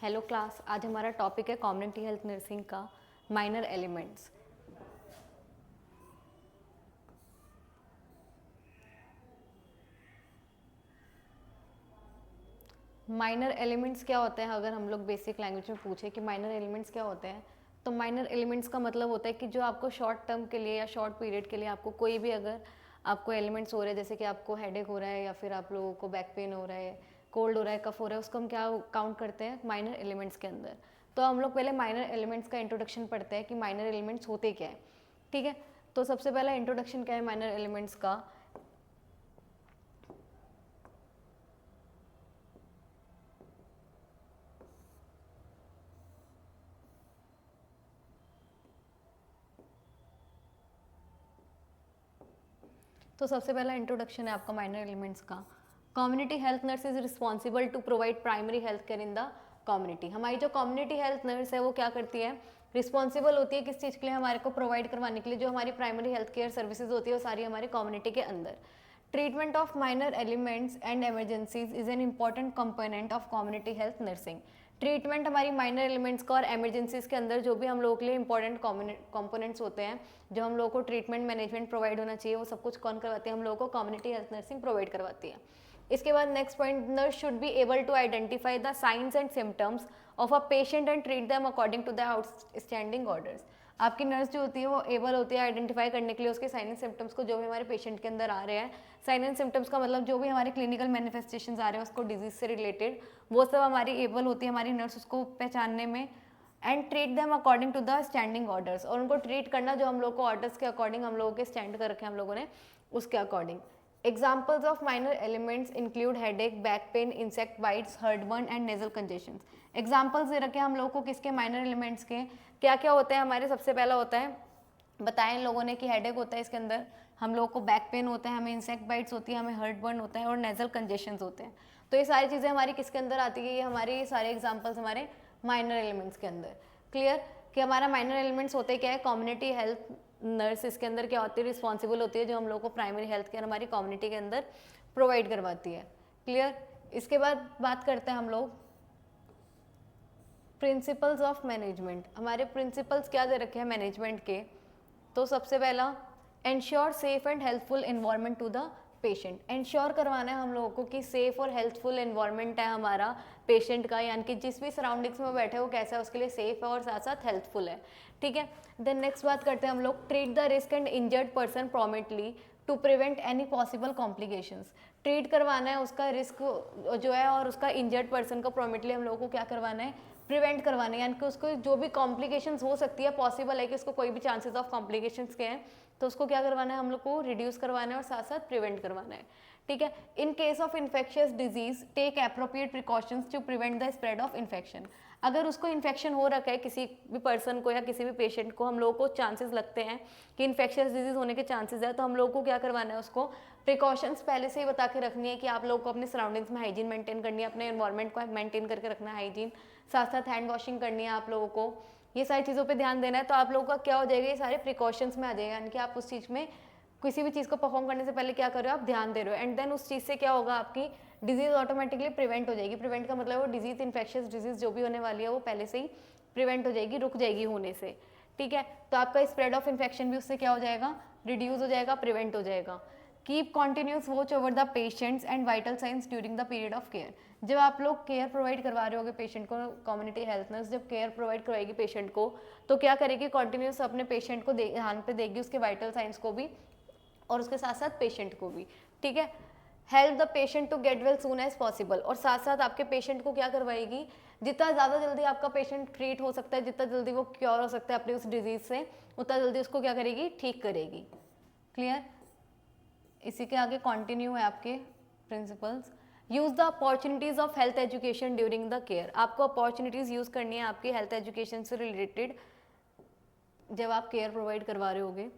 Hello class, आज हमारा topic है कम्युनिटी हेल्थ नर्सिंग का माइनर एलिमेंट्स। माइनर एलिमेंट्स क्या होते हैं? अगर हम लोग बेसिक लैंग्वेज में पूछे कि माइनर एलिमेंट्स क्या होते हैं, तो माइनर एलिमेंट्स का मतलब होता है कि जो आपको शॉर्ट टर्म के लिए या शॉर्ट पीरियड के लिए आपको कोई भी अगर आपको एलिमेंट्स हो रहे हैं, जैसे कि आपको हेडेक हो रहा है या फिर आप लोगों को बैक पेन हो रहा है, कोल्ड हो रहा है, कफ हो रहा है, उसको हम क्या काउंट करते हैं? माइनर एलिमेंट्स के अंदर। तो हम लोग पहले माइनर एलिमेंट्स का इंट्रोडक्शन पढ़ते हैं कि माइनर एलिमेंट्स होते क्या है। ठीक है, तो सबसे पहला इंट्रोडक्शन क्या है माइनर एलिमेंट्स का? तो सबसे पहला इंट्रोडक्शन है आपका माइनर एलिमेंट्स का। Community health nurse is responsible to provide primary health care in the community. हमारी जो कम्युनिटी हेल्थ नर्स है वो क्या करती है? रिस्पॉन्सिबल होती है किस चीज़ के लिए? हमारे को प्रोवाइड करवाने के लिए जो हमारी प्राइमरी हेल्थ केयर सर्विसेज होती है वो सारी हमारी कम्युनिटी के अंदर। Treatment of minor elements and emergencies is an important component of community health nursing. Treatment हमारी माइनर एलिमेंट्स का और एमरजेंसीज के अंदर जो भी हम लोगों के लिए इंपॉर्टेंट कंपोनेंट्स होते हैं, जो हम लोगों को ट्रीटमेंट मैनेजमेंट प्रोवाइड होना चाहिए, वो सब कुछ कौन करवाती है? हम लोगों को कम्युनिटी हेल्थ नर्सिंग प्रोवाइड करवाती है। इसके बाद next point, nurse should be able to identify the signs and symptoms of a patient and treat them according to the outstanding orders. आपकी नर्स जो होती है वो एबल होती है आइडेंटिफाई करने के लिए उसके साइन एंड सिम्टम्स को, जो भी हमारे पेशेंट के अंदर आ रहे हैं। साइन एंड सिम्टम्स का मतलब जो भी हमारे क्लिनिकल मैनिफेस्टेशंस आ रहे हैं उसको डिजीज से रिलेटेड, वो सब हमारी एबल होती है हमारी नर्स उसको पहचानने में। And treat them according to the standing orders, और उनको ट्रीट करना जो हम लोग को ऑर्डर्स के अकॉर्डिंग हम लोगों के स्टैंड कर रखे हैं हम लोगों ने उसके according. Examples of minor elements include headache, back pain, insect bites, heartburn and nasal congestion. Examples दे रखे हैं हम लोग को किसके? माइनर एलिमेंट्स के। क्या क्या होते हैं हमारे? सबसे पहला होता है, बताया इन लोगों ने कि हेडेक होता है, इसके अंदर हम लोगों को बैक पेन होता है, हमें इंसेक्ट बाइट्स होती है, हमें हर्टबर्न होता है और नेजल कंजेशंस होते हैं। तो ये सारी चीज़ें हमारी किसके अंदर आती है? ये हमारे सारे एग्जाम्पल्स हमारे माइनर एलिमेंट्स के अंदर। क्लियर कि हमारा माइनर एलिमेंट्स होते क्या है? कम्युनिटी हेल्थ नर्स इसके अंदर क्या होती है? रिस्पॉन्सिबल होती है जो हम लोग को प्राइमरी हेल्थ केयर हमारी कम्युनिटी के अंदर प्रोवाइड करवाती है। क्लियर। इसके बाद बात करते हैं हम लोग प्रिंसिपल्स ऑफ मैनेजमेंट। हमारे प्रिंसिपल्स क्या दे रखे हैं मैनेजमेंट के? तो सबसे पहला, ensure safe and healthful environment to the patient. Ensure करवाना है हम लोगों को कि सेफ और हेल्थफुल एनवायरनमेंट है हमारा पेशेंट का, यानी कि जिस भी सराउंडिंग्स में बैठे वो कैसा है उसके लिए सेफ है और साथ साथ हेल्थफुल है। ठीक है। देन नेक्स्ट बात करते हैं हम लोग, treat the risk and injured person promptly to prevent any possible complications. Treat करवाना है उसका रिस्क जो है और उसका इंजर्ड पर्सन को प्रॉम्प्टली हम लोगों को क्या करवाना है? प्रिवेंट करवाने, यानी कि उसको जो भी कॉम्प्लिकेशंस हो सकती है, पॉसिबल है कि उसको कोई भी चांसेस ऑफ कॉम्प्लिकेशंस के हैं, तो उसको क्या करवाना है? हम लोग को रिड्यूस करवाना है और साथ साथ प्रिवेंट करवाना है। ठीक है। In case of infectious disease take appropriate precautions to prevent the spread of infection. अगर उसको इन्फेक्शन हो रखा है किसी भी पर्सन को या किसी भी पेशेंट को, हम लोगों को चांसेस लगते हैं कि इन्फेक्शियस डिजीज होने के चांसेस है, तो हम लोगों को क्या करवाना है? उसको प्रिकॉशंस पहले से ही बता के रखनी है कि आप लोगों को अपने सराउंडिंग्स में हाइजीन मेंटेन करनी है, अपने एनवायरनमेंट को मेंटेन करके रखना है हाइजीन, साथ साथ हैंड वॉशिंग करनी है आप लोगों को, ये सारी चीज़ों पे ध्यान देना है। तो आप लोगों का क्या हो जाएगा? ये सारे प्रिकॉशंस में आ जाएगा, यानी कि आप उस चीज़ में किसी भी चीज़ को परफॉर्म करने से पहले क्या कर रहे हो? आप ध्यान दे रहे हो, एंड देन उस चीज़ से क्या होगा? आपकी डिजीज़ ऑटोमेटिकली प्रिवेंट हो जाएगी। प्रिवेंट का मतलब वो डिजीज़, इन्फेक्शियस डिजीज़ जो भी होने वाली है वो पहले से ही प्रिवेंट हो जाएगी, रुक जाएगी होने से। ठीक है। तो आपका स्प्रेड ऑफ इन्फेक्शन भी उससे क्या हो जाएगा? रिड्यूस हो जाएगा, प्रिवेंट हो जाएगा। Keep continuous watch over the patients and vital science during the period of care. जब आप लोग केयर प्रोवाइड करवा रहे होगे पेशेंट को, कम्युनिटी हेल्थ नर्स जब केयर प्रोवाइड करवाएगी पेशेंट को, तो क्या करेगी? कॉन्टिन्यूस अपने पेशेंट को ध्यान पे देगी, उसके वाइटल साइंस को भी और उसके साथ साथ पेशेंट को भी। ठीक है। Help the patient to get well soon as possible, और साथ साथ आपके पेशेंट को क्या करवाएगी? जितना ज़्यादा जल्दी आपका पेशेंट ट्रीट हो सकता है, जितना जल्दी वो क्योर हो सकता है अपनी उस डिजीज से, उतना जल्दी उसको क्या करेगी? ठीक करेगी। क्लियर। इसी के आगे कंटिन्यू है आपके principles. Use the opportunities of health education during the care. आपको अपॉर्चुनिटीज यूज करनी है आपकी हेल्थ एजुकेशन से रिलेटेड जब आप केयर प्रोवाइड करवा रहे होगे।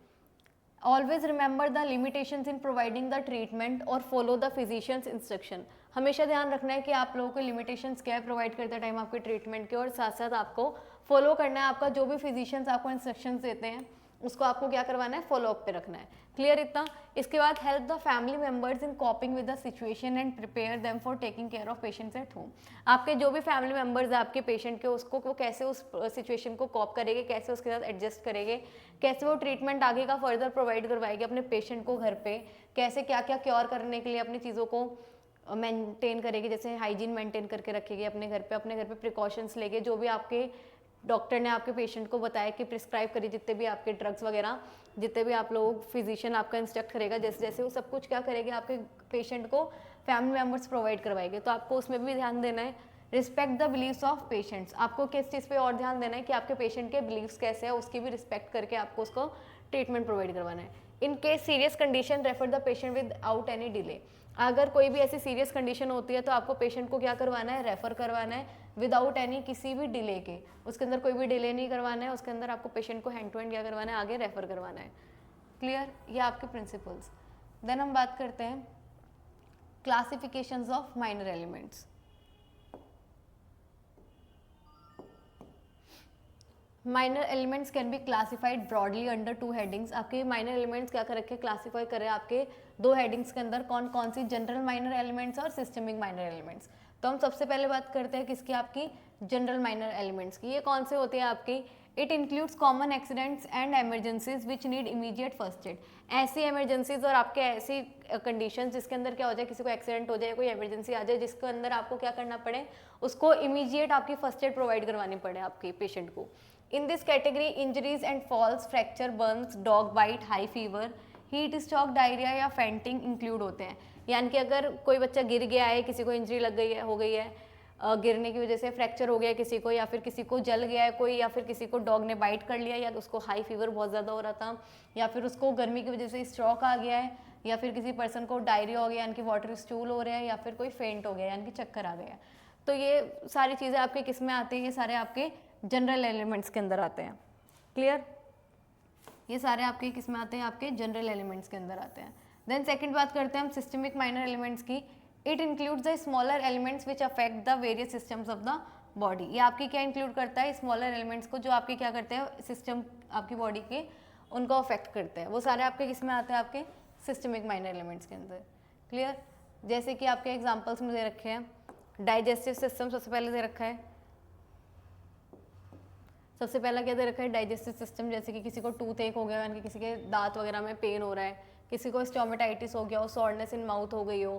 Always remember the limitations in providing the treatment और फॉलो द फिजिशियंस इंस्ट्रक्शन। हमेशा ध्यान रखना है कि आप लोगों को लिमिटेशंस क्या है प्रोवाइड करते टाइम आपके ट्रीटमेंट के, और साथ साथ आपको फॉलो करना है आपका जो भी फिजिशियंस आपको इंस्ट्रक्शंस देते हैं उसको आपको क्या करवाना है, फॉलोअप पे रखना है। क्लियर इतना। इसके बाद help the family members in कॉपिंग with the situation and prepare them for taking care of patients at home. आपके जो भी फैमिली मेंबर्स है आपके पेशेंट के, उसको वो कैसे उस सिचुएशन को कॉप करेंगे, कैसे उसके साथ एडजस्ट करेंगे, कैसे वो ट्रीटमेंट आगे का फर्दर प्रोवाइड करवाएंगे अपने पेशेंट को घर पे, कैसे क्या क्या क्योर करने के लिए अपनी चीज़ों को मेंटेन करेगी, जैसे हाइजीन मेंटेन करके रखेगी अपने घर पे प्रिकॉशंस लेके, जो भी आपके डॉक्टर ने आपके पेशेंट को बताया कि प्रिस्क्राइब करी, जितने भी आपके ड्रग्स वगैरह, जितने भी आप लोग फिजिशियन आपका इंस्ट्रक्ट करेगा, जैसे जैसे वो सब कुछ क्या करेंगे आपके पेशेंट को फैमिली मेम्बर्स प्रोवाइड करवाएंगे। तो आपको उसमें भी ध्यान देना है। Respect the beliefs of patients, आपको किस चीज़ पे और ध्यान देना है कि आपके पेशेंट के बिलीव्स कैसे है, उसकी भी रिस्पेक्ट करके आपको उसको ट्रीटमेंट प्रोवाइड करवाना है। In case serious condition refer the patient without any delay, अगर कोई भी ऐसी सीरियस कंडीशन होती है तो आपको पेशेंट को क्या करवाना है, रेफर करवाना है विदाउट एनी, किसी भी डिले के, उसके अंदर कोई भी डिले नहीं करवाना है, उसके अंदर आपको पेशेंट को हैंड टू हैंड क्या करवाना है, आगे रेफर करवाना है। क्लियर, ये आपके प्रिंसिपल्स। देन हम बात करते हैं classifications of minor elements. Minor elements can be classified broadly under to headings. आपके माइनर एलिमेंट्स क्या कर रखे, क्लासीफाई करें आपके दो हेडिंग्स के अंदर, कौन कौन सी, जनरल माइनर एलिमेंट्स और सिस्टमिक माइनर एलिमेंट्स। तो हम सबसे पहले बात करते हैं किसकी, आपकी जनरल माइनर एलिमेंट्स की। ये कौन से होते हैं आपकी, it includes common accidents and emergencies which need immediate first aid. ऐसी एमरजेंसीज और आपके ऐसी कंडीशंस जिसके अंदर क्या हो जाए, किसी को एक्सीडेंट हो जाए, कोई एमरजेंसी आ जाए जिसके अंदर आपको क्या करना पड़े, उसको इमीडिएट आपकी फर्स्ट एड प्रोवाइड करवानी पड़े आपके पेशेंट को। In this category, injuries and falls, fracture, burns, dog bite, high fever, heat stroke, diarrhoea या फेंटिंग इंक्लूड होते हैं। यानी कि अगर कोई बच्चा गिर गया है, किसी को इंजरी लग गई है, हो गई है, गिरने की वजह से फ्रैक्चर हो गया है किसी को, या फिर किसी को जल गया है कोई, या फिर किसी को डॉग ने बाइट कर लिया, या उसको हाई फीवर बहुत ज़्यादा हो रहा था, या फिर उसको गर्मी की वजह से स्ट्रोक आ गया है, या फिर किसी पर्सन को डायरिया हो गया यानी कि वाटर स्टूल हो रहा है, या फिर कोई फेंट हो गया यानी कि चक्कर आ गया। तो ये सारी चीज़ें आपके किस में आती हैं, ये सारे आपके जनरल एलिमेंट्स के अंदर आते हैं। क्लियर, ये सारे आपके किस में आते हैं, आपके जनरल एलिमेंट्स के अंदर आते हैं। देन सेकंड बात करते हैं हम सिस्टमिक माइनर एलिमेंट्स की। It includes the smaller elements which affect the various systems of the body. ये आपकी क्या इंक्लूड करता है, स्मॉलर एलिमेंट्स को जो आपके क्या करते हैं, सिस्टम आपकी बॉडी के उनको अफेक्ट करते हैं, वो सारे आपके किस में आते हैं, आपके सिस्टमिक माइनर एलिमेंट्स के अंदर। क्लियर, जैसे कि आपके एग्जाम्पल्स में दे रखे हैं, डाइजेस्टिव सिस्टम सबसे पहले दे रखा है। सबसे पहला क्या दे रखा है, डाइजेस्टिव सिस्टम, जैसे कि किसी को टूथ एक हो गया यानी कि किसी के दांत वगैरह में पेन हो रहा है, किसी को स्टोमेटाइटिस हो गया हो, सॉरनेस इन माउथ हो गई हो,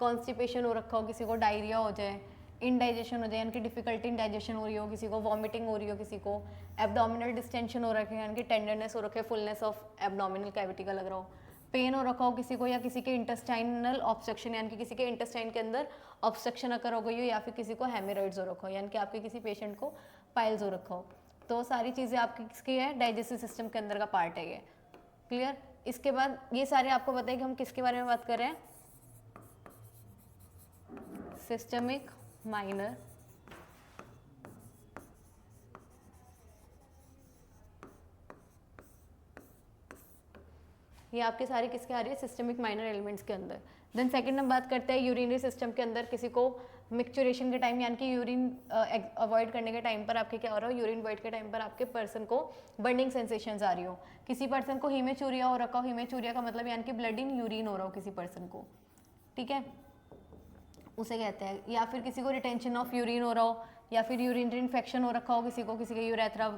कॉन्स्टिपेशन हो रखा हो, किसी को डायरिया हो जाए, इनडाइजेशन हो जाए यानी कि डिफिकल्टी इन डाइजेशन हो रही हो, किसी को वॉमिटिंग हो रही हो, किसी को एब्डोमिनल डिस्टेंशन हो रखे यानी कि टेंडरनेस हो रखे, फुलनेस ऑफ एब्डोमिनल कैविटी का लग रहा हो, पेन हो रखा हो किसी को, या किसी के इंटेस्टाइनल ऑब्स्ट्रक्शन यानी कि किसी के इंटेस्टाइन के अंदर ऑब्स्ट्रक्शन अकर हो गई हो, या फिर किसी को हेमोरॉइड्स हो रखा हो यानी कि आपके किसी पेशेंट को पाइल्स हो रखा हो। तो सारी चीज़ें आपकी किसकी है, डाइजेस्टिव सिस्टम के अंदर का पार्ट है ये। क्लियर, इसके बाद ये सारे आपको बताइए कि हम किसके बारे में बात कर रहे हैं, सिस्टमिक माइनर ये आपके सारे किसके आ रही है, सिस्टमिक माइनर एलिमेंट्स के अंदर। देन सेकंड हम बात करते हैं यूरिनरी सिस्टम के अंदर किसी को मिक्चुरेशन के टाइम यानी कि यूरिन अवॉइड करने के टाइम पर आपके क्या हो रहा हो, यूरिन अवॉइड के टाइम पर आपके पर्सन को बर्निंग सेंसेशंस आ रही हो, किसी पर्सन को हीमेचूरिया हो रखा हो, हीमेचूरिया का मतलब यानी कि ब्लड इन यूरिन हो रहा हो किसी पर्सन को, ठीक है, उसे कहते हैं। या फिर किसी को रिटेंशन ऑफ यूरिन हो रहा हो, या फिर यूरिनरी इन्फेक्शन हो रखा हो किसी को, किसी के यूरेथ्रा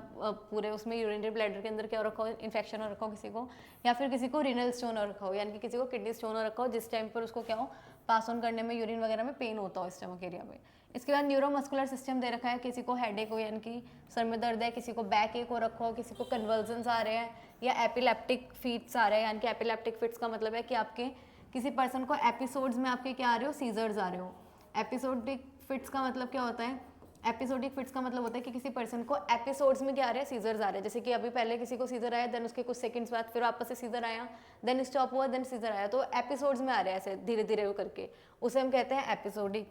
पूरे उसमें यूरिनरी ब्लैडर के अंदर क्या हो रखा हो, इन्फेक्शन हो रखा हो किसी को, या फिर किसी को रिनल स्टोन हो रखा हो यानी कि किसी को किडनी स्टोन हो रखा हो, जिस टाइम पर उसको क्या हो, पास ऑन करने में यूरिन वगैरह में पेन होता हो स्टमक एरिया में। इसके बाद न्यूरोमस्कुलर सिस्टम दे रखा है, किसी को हेडेक हो यानी कि सर में दर्द है, किसी को बैक एक हो रखा हो, किसी को कन्वर्जन्स आ रहे हैं, या एपिलेप्टिक फीट्स आ रहे हैं यानी कि एपिलेप्टिक फिट्स का मतलब है कि आपके किसी पर्सन को एपिसोड्स में आपके क्या आ रहे हो, सीजर्स आ रहे हो। एपिसोडिक फिट्स का मतलब क्या होता है, एपिसोडिक फिट्स का मतलब होता है कि किसी पर्सन को एपिसोड्स में क्या आ रहा है, सीजर्स आ रहे हैं। जैसे कि अभी पहले किसी को सीजर आया, देन उसके कुछ सेकंड्स बाद फिर वापस से सीजर आया, देन स्टॉप हुआ, देन सीजर आया, तो एपिसोड्स में आ रहे हैं ऐसे धीरे धीरे करके, उसे हम कहते हैं एपिसोडिक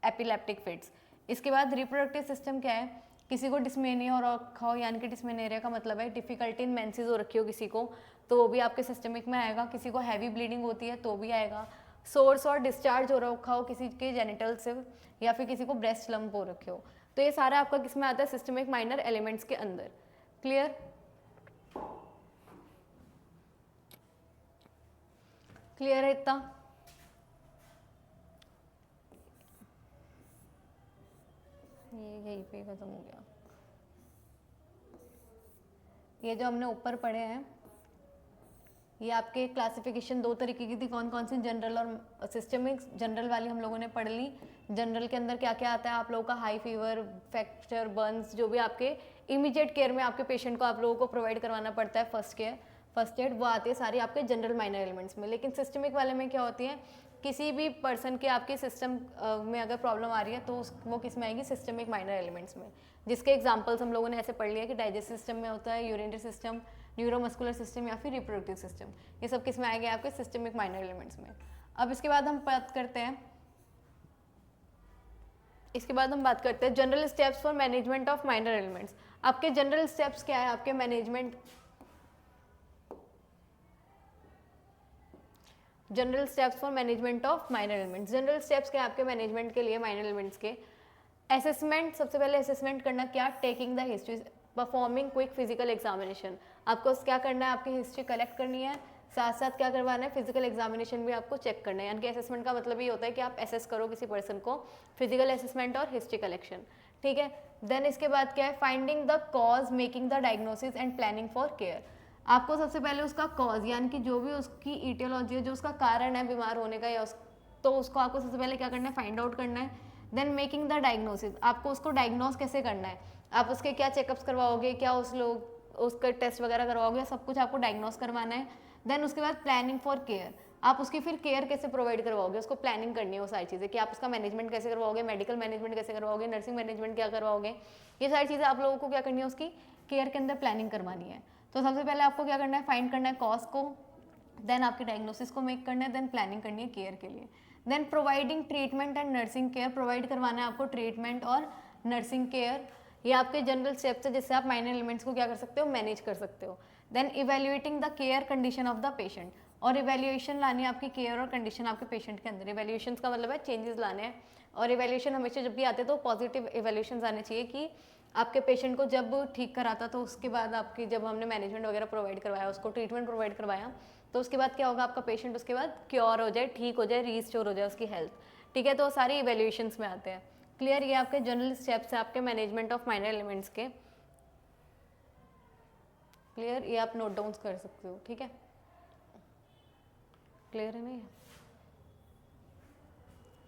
एपिलेप्टिक फिट्स। इसके बाद रिप्रोडक्टिव सिस्टम क्या है, किसी को डिस्मेनिया हो रखा हो यानी कि डिस्मेनेरिया का मतलब है डिफिकल्टी इन मेंसेस हो रखी हो किसी को, तो वो भी आपके सिस्टमिक में आएगा। किसी को हैवी ब्लीडिंग होती है तो भी आएगा। सोर्स और डिस्चार्ज हो रखा हो किसी के जेनिटल से, या फिर किसी को ब्रेस्ट लंप हो रखे हो, तो ये सारा आपका किस में आता है, सिस्टमिक माइनर एलिमेंट्स के अंदर। क्लियर, क्लियर है इतना? ये यहीं पे खत्म हो गया। ये जो हमने ऊपर पढ़े हैं ये आपके क्लासिफिकेशन दो तरीके की थी, कौन कौन सी, जनरल और सिस्टमिक। जनरल वाली हम लोगों ने पढ़ ली। जनरल के अंदर क्या क्या आता है आप लोगों का, हाई फीवर, फ्रैक्चर, बर्न्स, जो भी आपके इमीडिएट केयर में आपके पेशेंट को आप लोगों को प्रोवाइड करवाना पड़ता है, फर्स्ट एड, वो आती है सारी आपके जनरल माइनर एलिमेंट्स में। लेकिन सिस्टमिक वाले में क्या होती है, किसी भी पर्सन के आपके सिस्टम में अगर प्रॉब्लम आ रही है तो वो किस में आएगी, सिस्टमिक माइनर एलिमेंट्स में। जिसके एग्जांपल्स हम लोगों ने ऐसे पढ़ लिया कि डाइजेस्टिव सिस्टम में होता है, यूरिनरी सिस्टम, न्यूरोमस्कुलर सिस्टम या फिर रिप्रोडक्टिव सिस्टम, ये सब किस में आएंगे, आपके सिस्टमिक माइनर एलिमेंट्स में। अब इसके बाद हम बात करते हैं general steps for management of minor elements. आपके जनरल स्टेप्स क्या है आपके management, general steps for management of minor elements. General steps क्या है आपके मैनेजमेंट के लिए माइनर एलिमेंट्स के? असेसमेंट, सबसे पहले असेसमेंट करना क्या, taking the history, performing quick physical examination. आपको क्या करना है, आपकी हिस्ट्री कलेक्ट करनी है, साथ साथ क्या करवाना है, फिजिकल एग्जामिनेशन भी आपको चेक करना है। यानी कि असेसमेंट का मतलब ये होता है कि आप असेस करो किसी पर्सन को, फिजिकल असेसमेंट और हिस्ट्री कलेक्शन, ठीक है। देन इसके बाद क्या है, finding the cause, making the diagnosis and planning for care. आपको सबसे पहले उसका कॉज यानी कि जो भी उसकी ईटियोलॉजी है, जो उसका कारण है बीमार होने का या तो उसको आपको सबसे पहले क्या करना है, फाइंड आउट करना है। देन मेकिंग द डायग्नोसिस, आपको उसको डायग्नोस कैसे करना है, आप उसके क्या चेकअप्स करवाओगे, क्या उसका टेस्ट वगैरह करवाओगे, सब कुछ आपको डायग्नोस करवाना है। देन उसके बाद प्लानिंग फॉर केयर, आप उसकी फिर केयर कैसे प्रोवाइड करवाओगे, उसको प्लानिंग करनी है वो सारी चीज़ें कि आप उसका मैनेजमेंट कैसे करवाओगे, मेडिकल मैनेजमेंट कैसे करवाओगे, नर्सिंग मैनेजमेंट क्या करवाओगे, ये सारी चीज़ें आप लोगों को क्या करनी है, उसकी केयर के अंदर प्लानिंग करवानी है। तो सबसे पहले आपको क्या करना है, फाइंड करना है कॉज को, देन आपकी डायग्नोसिस को मेक करना है, देन प्लानिंग करनी है केयर के लिए। Then providing treatment and nursing care, provide करवाना है आपको ट्रीटमेंट और नर्सिंग केयर। ये आपके जनरल स्टेप्स है जिससे आप माइनर एलिमेंट्स को क्या कर सकते हो, मैनेज कर सकते हो। Then evaluating the care condition of the patient, और इवेल्युएशन लानी है आपकी केयर और कंडीशन आपके पेशेंट के अंदर। इवेल्युएशन का मतलब है चेंजेस लाने हैं, और इवेल्युएशन हमेशा जब भी आते हैं तो पॉजिटिव इवेल्युएशन आने चाहिए कि आपके पेशेंट को जब ठीक कराता तो उसके बाद आपकी जब हमने मैनेजमेंट वगैरह प्रोवाइड करवाया, उसको ट्रीटमेंट प्रोवाइड करवाया, तो उसके बाद क्या होगा, आपका पेशेंट उसके बाद क्योर हो जाए, ठीक हो जाए, रीस्टोर हो जाए उसकी हेल्थ, ठीक है। तो सारी इवेल्युएशंस में आते हैं। क्लियर, ये आपके जनरल स्टेप्स है आपके मैनेजमेंट ऑफ माइनर एलिमेंट्स के। क्लियर, ये आप नोट डाउन कर सकते हो, ठीक है। क्लियर है नहीं,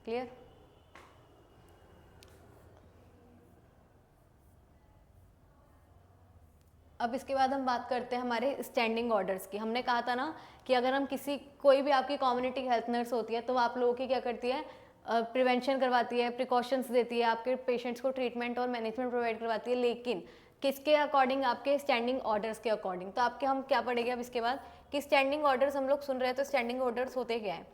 क्लियर। अब इसके बाद हम बात करते हैं हमारे स्टैंडिंग ऑर्डर्स की। हमने कहा था ना कि अगर हम कोई भी आपकी कम्युनिटी हेल्थ नर्स होती है तो आप लोगों की क्या करती है, प्रिवेंशन करवाती है, प्रिकॉशंस देती है, आपके पेशेंट्स को ट्रीटमेंट और मैनेजमेंट प्रोवाइड करवाती है, लेकिन किसके अकॉर्डिंग, आपके स्टैंडिंग ऑर्डर्स के अकॉर्डिंग। तो आपके हम क्या पढ़ेंगे अब इसके बाद कि स्टैंडिंग ऑर्डर्स हम लोग सुन रहे हैं, तो स्टैंडिंग ऑर्डर्स होते क्या है,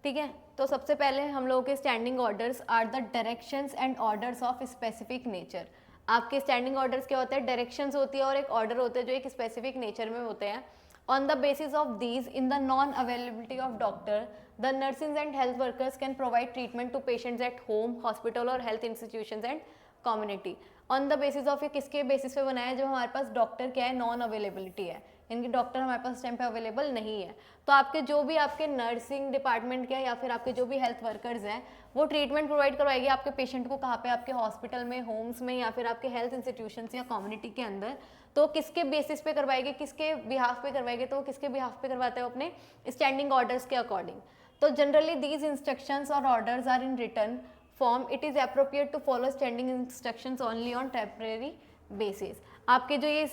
ठीक है। तो सबसे पहले हम लोगों के standing orders are the directions and orders of specific nature. आपके स्टैंडिंग ऑर्डर्स क्या होते हैं, डायरेक्शंस होती है और एक ऑर्डर होते हैं जो एक स्पेसिफिक नेचर में होते हैं। On the basis of these, in the non availability of doctor, the nursing and health workers can provide treatment to patients at home, hospital और health institutions and community. On the basis of, ये किसके basis पे बनाया है, जब हमारे पास doctor क्या है, नॉन अवेलेबिलिटी है, इनकी डॉक्टर हमारे पास टाइम पे अवेलेबल नहीं है। तो आपके जो भी आपके नर्सिंग डिपार्टमेंट के या फिर आपके जो भी हेल्थ वर्कर्स हैं वो ट्रीटमेंट प्रोवाइड करवाएगी आपके पेशेंट को, कहाँ पे, आपके हॉस्पिटल में, होम्स में या फिर आपके हेल्थ इंस्टीट्यूशंस या कम्युनिटी के अंदर। तो किसके बेसिस पे करवाएगी, किसके बिहाफ पे करवाएगी, तो किसके बिहाफ पे करवाते हो, अपने स्टैंडिंग ऑर्डर्स के अकॉर्डिंग। तो जनरली दीज इंस्ट्रक्शंस और orders are in written form, it is appropriate to follow standing instructions only on temporary basis. आपके जो ये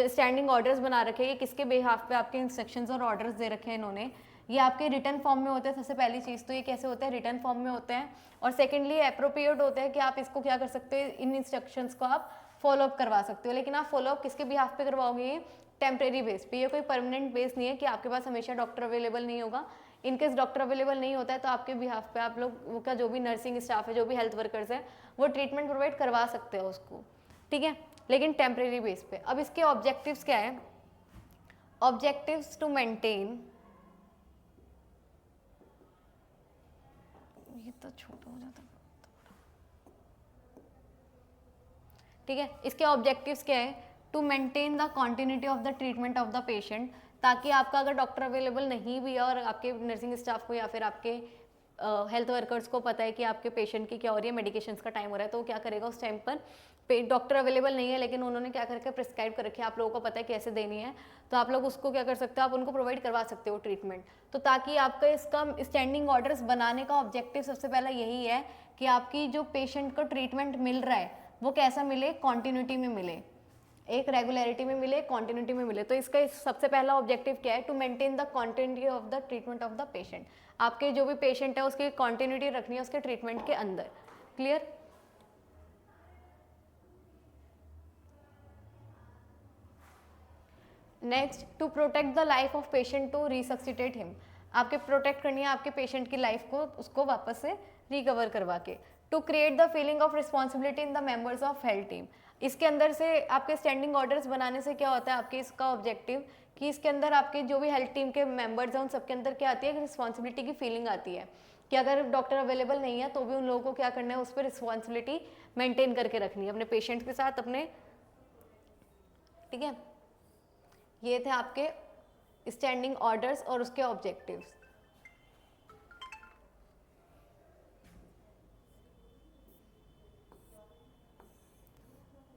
स्टैंडिंग ऑर्डर्स बना रखे हैं, ये किसके बिहाफ पे आपके इंस्ट्रक्शंस और ऑर्डर्स दे रखे हैं इन्होंने, ये आपके रिटर्न फॉर्म में होते हैं। सबसे पहली चीज़ तो ये कैसे होते हैं, रिटर्न फॉर्म में होते हैं, और सेकेंडली अप्रोप्रिएट होते हैं कि आप इसको क्या कर सकते हो, इन इंस्ट्रक्शंस को आप फॉलोअप करवा सकते हो। लेकिन आप फॉलोअप किसके बिहाफ पे करवाओगे, ये टेम्परेरी बेस पे, ये कोई परमानेंट बेस नहीं है कि आपके पास हमेशा डॉक्टर अवेलेबल नहीं होगा। इनकेस डॉक्टर अवेलेबल नहीं होता है तो आपके बिहाफ पे आप लोग का जो भी नर्सिंग स्टाफ है, जो भी हेल्थ वर्कर्स है, वो ट्रीटमेंट प्रोवाइड करवा सकते हो उसको, ठीक है, लेकिन टेम्परेरी बेस पे। अब इसके ऑब्जेक्टिव्स क्या है, ऑब्जेक्टिव्स टू मेंटेन, ये तो छोटा हो जाता है, ठीक है। इसके ऑब्जेक्टिव्स क्या है, to maintain the continuity of the treatment of the patient, ताकि आपका अगर डॉक्टर अवेलेबल नहीं भी है और आपके नर्सिंग स्टाफ को या फिर आपके हेल्थ वर्कर्स को पता है कि आपके पेशेंट की क्या हो रही है, मेडिकेशंस का टाइम हो रहा है, तो वो क्या करेगा उस टाइम पर, डॉक्टर अवेलेबल नहीं है लेकिन उन्होंने क्या करके प्रिस्क्राइब कर रखी है, आप लोगों को पता है कैसे देनी है, तो आप लोग उसको क्या कर सकते हो, आप उनको प्रोवाइड करवा सकते हो ट्रीटमेंट। तो ताकि आपका इसका स्टैंडिंग ऑर्डर्स बनाने का ऑब्जेक्टिव सबसे पहला यही है कि आपकी जो पेशेंट को ट्रीटमेंट मिल रहा है वो कैसा मिले, कॉन्टिन्यूटी में मिले, एक रेगुलरिटी में मिले, कॉन्टिन्यूटी में मिले। तो इसका सबसे पहला ऑब्जेक्टिव क्या है, to maintain the continuity of the treatment of the patient. आपके जो भी पेशेंट है उसकी कॉन्टिन्यूटी रखनी है उसके ट्रीटमेंट के अंदर। Clear? Next, to protect the life of patient to resuscitate him. आपके प्रोटेक्ट करनी है आपके पेशेंट की लाइफ को, उसको वापस से रिकवर करवा के। To create the feeling of responsibility in the members of health team. इसके अंदर से आपके स्टैंडिंग ऑर्डर्स बनाने से क्या होता है, आपके इसका ऑब्जेक्टिव कि इसके अंदर आपके जो भी हेल्थ टीम के मेंबर्स हैं उन सबके अंदर क्या आती है, रिस्पॉन्सिबिलिटी की फीलिंग आती है कि अगर डॉक्टर अवेलेबल नहीं है तो भी उन लोगों को क्या करना है, उस पर रिस्पॉन्सिबिलिटी मेंटेन करके रखनी है अपने पेशेंट्स के साथ अपने। ठीक है, ये थे आपके स्टैंडिंग ऑर्डर्स और उसके ऑब्जेक्टिव्स।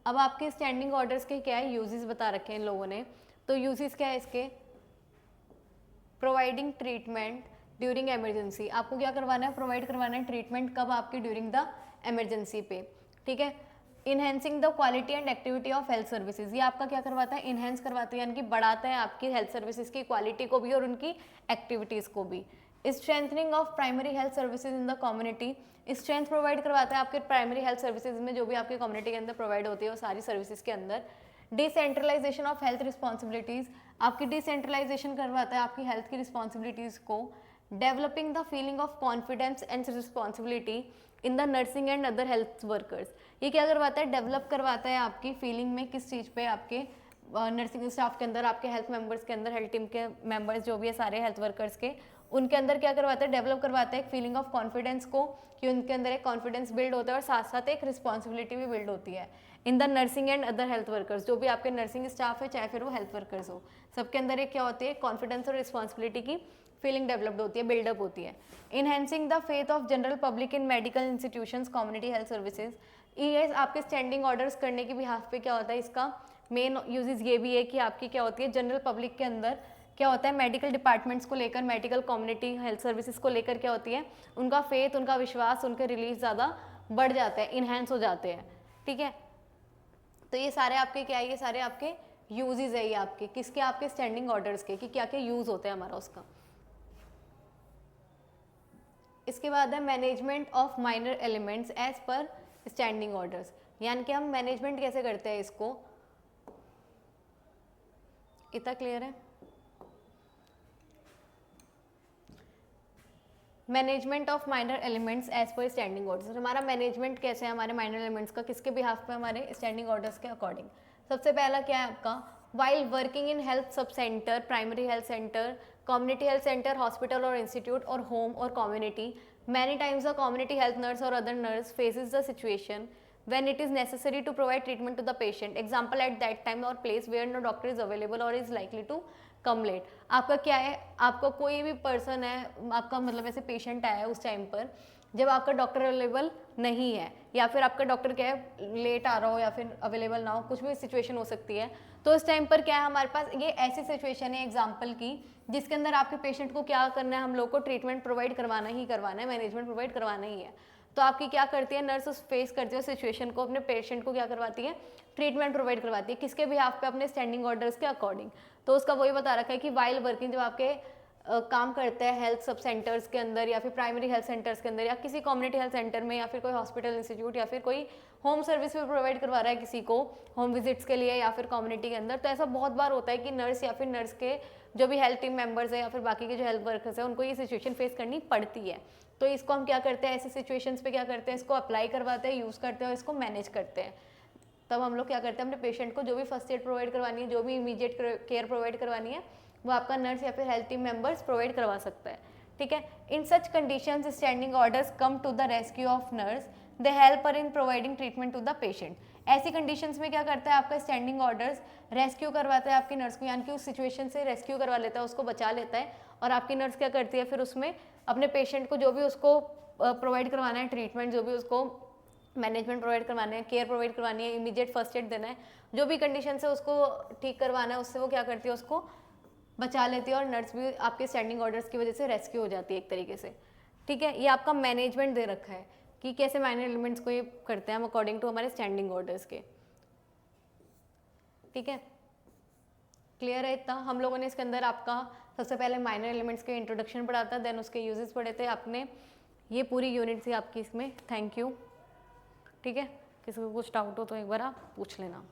अब आपके स्टैंडिंग ऑर्डर्स के क्या है, यूजेस बता रखे हैं इन लोगों ने। तो यूजेस क्या है इसके, प्रोवाइडिंग ट्रीटमेंट ड्यूरिंग इमरजेंसी। आपको क्या करवाना है, प्रोवाइड करवाना है ट्रीटमेंट, कब, आपकी ड्यूरिंग द इमरजेंसी पे। ठीक है, enhancing the quality and activity of health services. ये आपका क्या करवाता है, इनहेंस करवाता है, यानी कि बढ़ाता है आपकी हेल्थ सर्विसेज की क्वालिटी को भी और उनकी एक्टिविटीज़ को भी। Strengthening of primary health services in the community. Strength provide करवाता है आपके प्राइमरी हेल्थ सर्विसेज में, जो भी आपकी कम्युनिटी के अंदर प्रोवाइड होती है वो सारी सर्विसेज के अंदर। डिसेंट्रलाइजेशन ऑफ हेल्थ रिस्पॉन्सिबिलिटीज़, आपकी डिसेंट्रलाइजेशन करवाता है आपकी हेल्थ की रिस्पॉन्सिबिलिटीज़ को। Developing the feeling of confidence and responsibility in the nursing and other health workers. ये क्या करवाता है, डेवलप करवाता है आपकी फीलिंग में, किस चीज़ पे, आपके नर्सिंग स्टाफ के अंदर, आपके हेल्थ मेंबर्स के अंदर, हेल्थ टीम के मेंबर्स जो भी है सारे हेल्थ वर्कर्स के, उनके अंदर क्या करवाता है, डेवलप करवाता है एक फीलिंग ऑफ कॉन्फिडेंस को, कि उनके अंदर एक कॉन्फिडेंस बिल्ड होता है और साथ साथ एक रिस्पॉन्सिबिलिटी भी बिल्ड होती है। In the nursing and other health workers, जो भी आपके नर्सिंग स्टाफ है चाहे फिर वो हेल्थ वर्कर्स हो, सबके अंदर एक क्या होती है, कॉन्फिडेंस और रिस्पॉन्सिबिलिटी की फीलिंग डेवलप्ड होती है, बिल्डअप होती है। Enhancing the faith of general public in medical institutions, community health services. ये आपके स्टैंडिंग ऑर्डर्स करने की बिहाफ पे क्या होता है, इसका मेन यूजेस ये भी है कि आपकी क्या होती है, जनरल पब्लिक के अंदर क्या होता है, मेडिकल डिपार्टमेंट्स को लेकर, मेडिकल कम्युनिटी हेल्थ सर्विसेज को लेकर क्या होती है, उनका फेथ, उनका विश्वास, उनके रिलीज ज़्यादा बढ़ जाता है, इन्हेंस हो जाते हैं। ठीक है, तो ये सारे आपके क्या है, ये सारे आपके यूजेस है, ये आपके किसके, आपके स्टैंडिंग ऑर्डर्स के, कि क्या क्या यूज होते हैं हमारा उसका। इसके बाद है management of minor elements as per standing orders, यानी कि हम मैनेजमेंट कैसे करते हैं इसको। इतना क्लियर है? Management of minor elements as per standing orders. हमारा मैनेजमेंट कैसे है हमारे माइनर एलिमेंट्स का, किसके बिहाफ पे, हमारे स्टैंडिंग ऑर्डर्स के अकॉर्डिंग। सबसे पहला क्या है आपका, while working in health sub centre, primary health centre, community health centre, hospital और इंस्टीट्यूट और होम और community, many times the community health nurse और other nurse faces the situation when it is necessary to provide treatment to the patient, example at that time or place where no doctor is available or is likely to come late। आपका क्या है, आपका कोई भी person है, आपका मतलब ऐसे पेशेंट आया है उस टाइम पर जब आपका डॉक्टर अवेलेबल नहीं है, या फिर आपका डॉक्टर क्या है लेट आ रहा हो या फिर अवेलेबल ना हो, कुछ भी सिचुएशन हो सकती है, तो उस टाइम पर क्या है हमारे पास, ये ऐसी सिचुएशन है एग्जाम्पल की जिसके अंदर आपके पेशेंट को क्या करना है, हम लोग को ट्रीटमेंट प्रोवाइड करवाना ही करवाना है, मैनेजमेंट प्रोवाइड करवाना ही है। तो आपकी क्या करती है नर्स, उस फेस करती है सिचुएशन को, अपने पेशेंट को क्या करवाती है, ट्रीटमेंट प्रोवाइड करवाती है, किसके बिहाफ पे, अपने स्टैंडिंग ऑर्डर्स के अकॉर्डिंग। तो उसका वही बता रखा है कि वाइल वर्किंग, जब आपके काम करते हैं हेल्थ सब सेंटर्स के अंदर या फिर प्राइमरी हेल्थ सेंटर्स के अंदर या किसी कम्युनिटी हेल्थ सेंटर में या फिर कोई हॉस्पिटल इंस्टीट्यूट या फिर कोई होम सर्विस भी प्रोवाइड करवा रहा है किसी को होम विजिट्स के लिए या फिर कम्युनिटी के अंदर, तो ऐसा बहुत बार होता है कि नर्स या फिर नर्स के जो भी हेल्थ टीम मेंबर्स है या फिर बाकी के जो हेल्थ वर्कर्स है उनको ये सिचुएशन फेस करनी पड़ती है। तो इसको हम क्या करते हैं, ऐसी सिचुएशंस पे क्या करते हैं, इसको अप्लाई करवाते हैं, यूज़ करते हैं और इसको मैनेज करते हैं। तब हम लोग क्या करते हैं, अपने पेशेंट को जो भी फर्स्ट एड प्रोवाइड करवानी है, जो भी इमीडिएट केयर प्रोवाइड करवानी है, वो आपका नर्स या फिर हेल्थ टीम मेंबर्स प्रोवाइड करवा सकता है। ठीक है, in such conditions standing orders come to the rescue of nurse, they help her in providing treatment to the patient. ऐसी कंडीशंस में क्या करता है आपका स्टैंडिंग ऑर्डर्स, रेस्क्यू करवाता है आपकी नर्स को, यानी कि उस सिचुएशन से रेस्क्यू करवा लेता है, उसको बचा लेता है। और आपकी नर्स क्या करती है फिर उसमें अपने पेशेंट को जो भी उसको प्रोवाइड करवाना है, ट्रीटमेंट जो भी उसको मैनेजमेंट प्रोवाइड करवाना है, केयर प्रोवाइड करवानी है, इमीडिएट फर्स्ट एड देना है, जो भी कंडीशन से उसको ठीक करवाना है, उससे वो क्या करती है उसको बचा लेती है। और नर्स भी आपके स्टैंडिंग ऑर्डर्स की वजह से रेस्क्यू हो जाती है एक तरीके से। ठीक है, ये आपका मैनेजमेंट दे रखा है कि कैसे माइनर एलिमेंट्स को ये करते हैं हम अकॉर्डिंग टू हमारे स्टैंडिंग ऑर्डर्स के। ठीक है, क्लियर है इतना। हम लोगों ने इसके अंदर आपका सबसे पहले माइनर एलिमेंट्स के इंट्रोडक्शन पढ़ा था, देन उसके यूजेस पढ़े थे आपने। ये पूरी यूनिट थी आपकी इसमें। Thank you. ठीक है, किसी को कुछ डाउट हो तो एक बार आप पूछ लेना।